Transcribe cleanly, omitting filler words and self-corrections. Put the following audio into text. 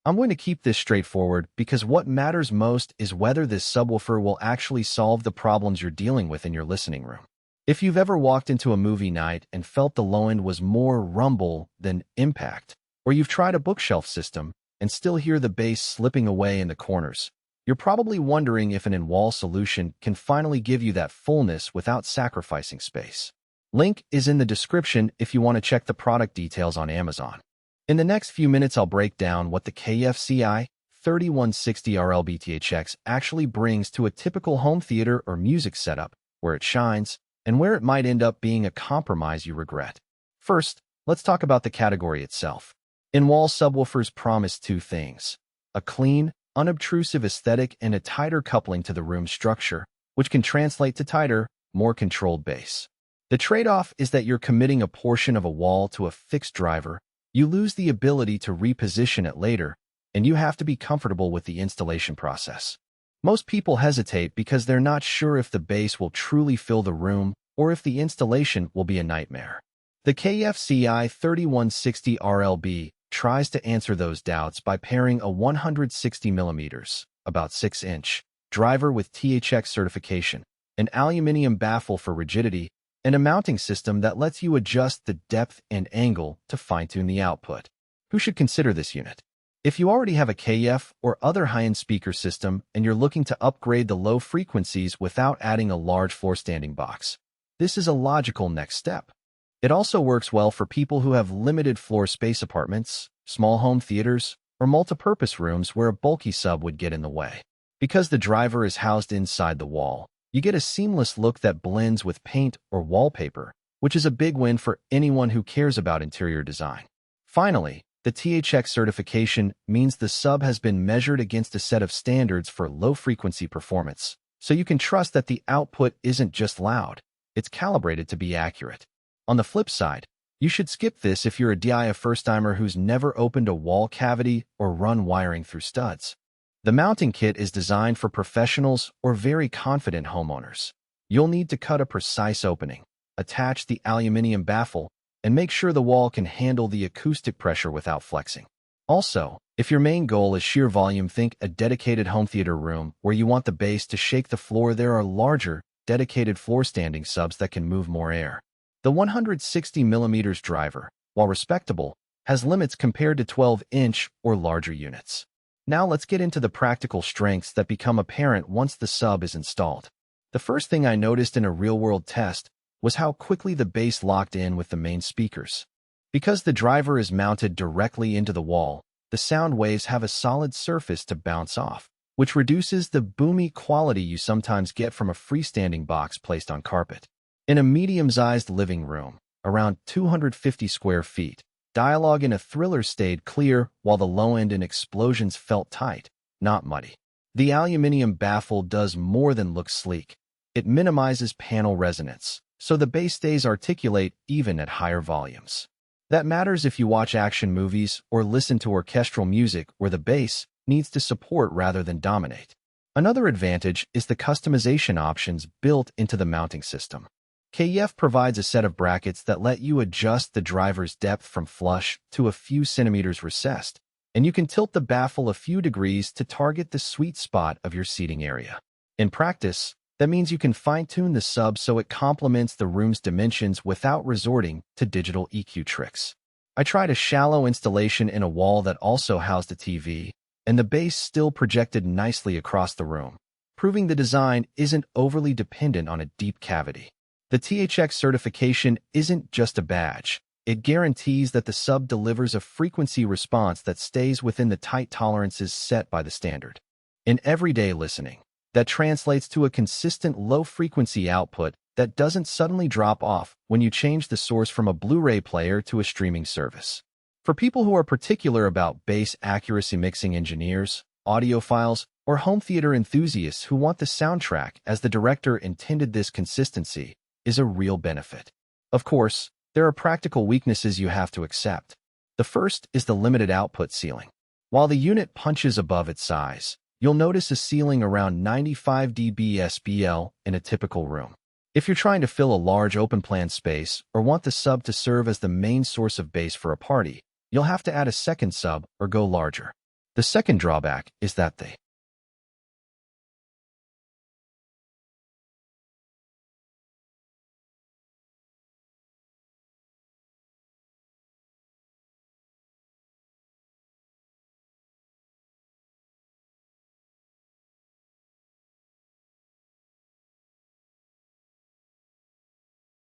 I'm going to keep this straightforward because what matters most is whether this subwoofer will actually solve the problems you're dealing with in your listening room. If you've ever walked into a movie night and felt the low end was more rumble than impact, or you've tried a bookshelf system and still hear the bass slipping away in the corners, you're probably wondering if an in-wall solution can finally give you that fullness without sacrificing space. Link is in the description if you want to check the product details on Amazon. In the next few minutes, I'll break down what the KEF Ci3160RLb THX actually brings to a typical home theater or music setup, where it shines, and where it might end up being a compromise you regret. First, let's talk about the category itself. In-wall subwoofers promise two things: a clean, unobtrusive aesthetic and a tighter coupling to the room's structure, which can translate to tighter, more controlled bass. The trade-off is that you're committing a portion of a wall to a fixed driver, you lose the ability to reposition it later, and you have to be comfortable with the installation process. Most people hesitate because they're not sure if the bass will truly fill the room or if the installation will be a nightmare. The KEF Ci3160RLb tries to answer those doubts by pairing a 160mm, about 6-inch, driver with THX certification, an aluminium baffle for rigidity, and a mounting system that lets you adjust the depth and angle to fine-tune the output. Who should consider this unit? If you already have a KEF or other high-end speaker system and you're looking to upgrade the low frequencies without adding a large floor-standing box, this is a logical next step. It also works well for people who have limited floor space apartments, small home theaters, or multi-purpose rooms where a bulky sub would get in the way. Because the driver is housed inside the wall, you get a seamless look that blends with paint or wallpaper, which is a big win for anyone who cares about interior design. Finally, the THX certification means the sub has been measured against a set of standards for low-frequency performance, so you can trust that the output isn't just loud, it's calibrated to be accurate. On the flip side, you should skip this if you're a DIY first-timer who's never opened a wall cavity or run wiring through studs. The mounting kit is designed for professionals or very confident homeowners. You'll need to cut a precise opening, attach the aluminium baffle, and make sure the wall can handle the acoustic pressure without flexing. Also, if your main goal is sheer volume, think a dedicated home theater room where you want the bass to shake the floor. There are larger, dedicated floor-standing subs that can move more air. The 160mm driver, while respectable, has limits compared to 12-inch or larger units. Now let's get into the practical strengths that become apparent once the sub is installed. The first thing I noticed in a real-world test was how quickly the bass locked in with the main speakers. Because the driver is mounted directly into the wall, the sound waves have a solid surface to bounce off, which reduces the boomy quality you sometimes get from a freestanding box placed on carpet. In a medium-sized living room, around 250 square feet, dialogue in a thriller stayed clear while the low end in explosions felt tight, not muddy. The aluminium baffle does more than look sleek. It minimizes panel resonance, so the bass stays articulate even at higher volumes. That matters if you watch action movies or listen to orchestral music where the bass needs to support rather than dominate. Another advantage is the customization options built into the mounting system. KEF provides a set of brackets that let you adjust the driver's depth from flush to a few centimeters recessed, and you can tilt the baffle a few degrees to target the sweet spot of your seating area. In practice, that means you can fine-tune the sub so it complements the room's dimensions without resorting to digital EQ tricks. I tried a shallow installation in a wall that also housed a TV, and the bass still projected nicely across the room, proving the design isn't overly dependent on a deep cavity. The THX certification isn't just a badge. It guarantees that the sub delivers a frequency response that stays within the tight tolerances set by the standard. In everyday listening, that translates to a consistent low-frequency output that doesn't suddenly drop off when you change the source from a Blu-ray player to a streaming service. For people who are particular about bass accuracy, mixing engineers, audiophiles, or home theater enthusiasts who want the soundtrack as the director intended, this consistency is a real benefit. Of course, there are practical weaknesses you have to accept. The first is the limited output ceiling. While the unit punches above its size, you'll notice a ceiling around 95 dB SPL in a typical room. If you're trying to fill a large open-plan space or want the sub to serve as the main source of bass for a party, you'll have to add a second sub or go larger. The second drawback is that the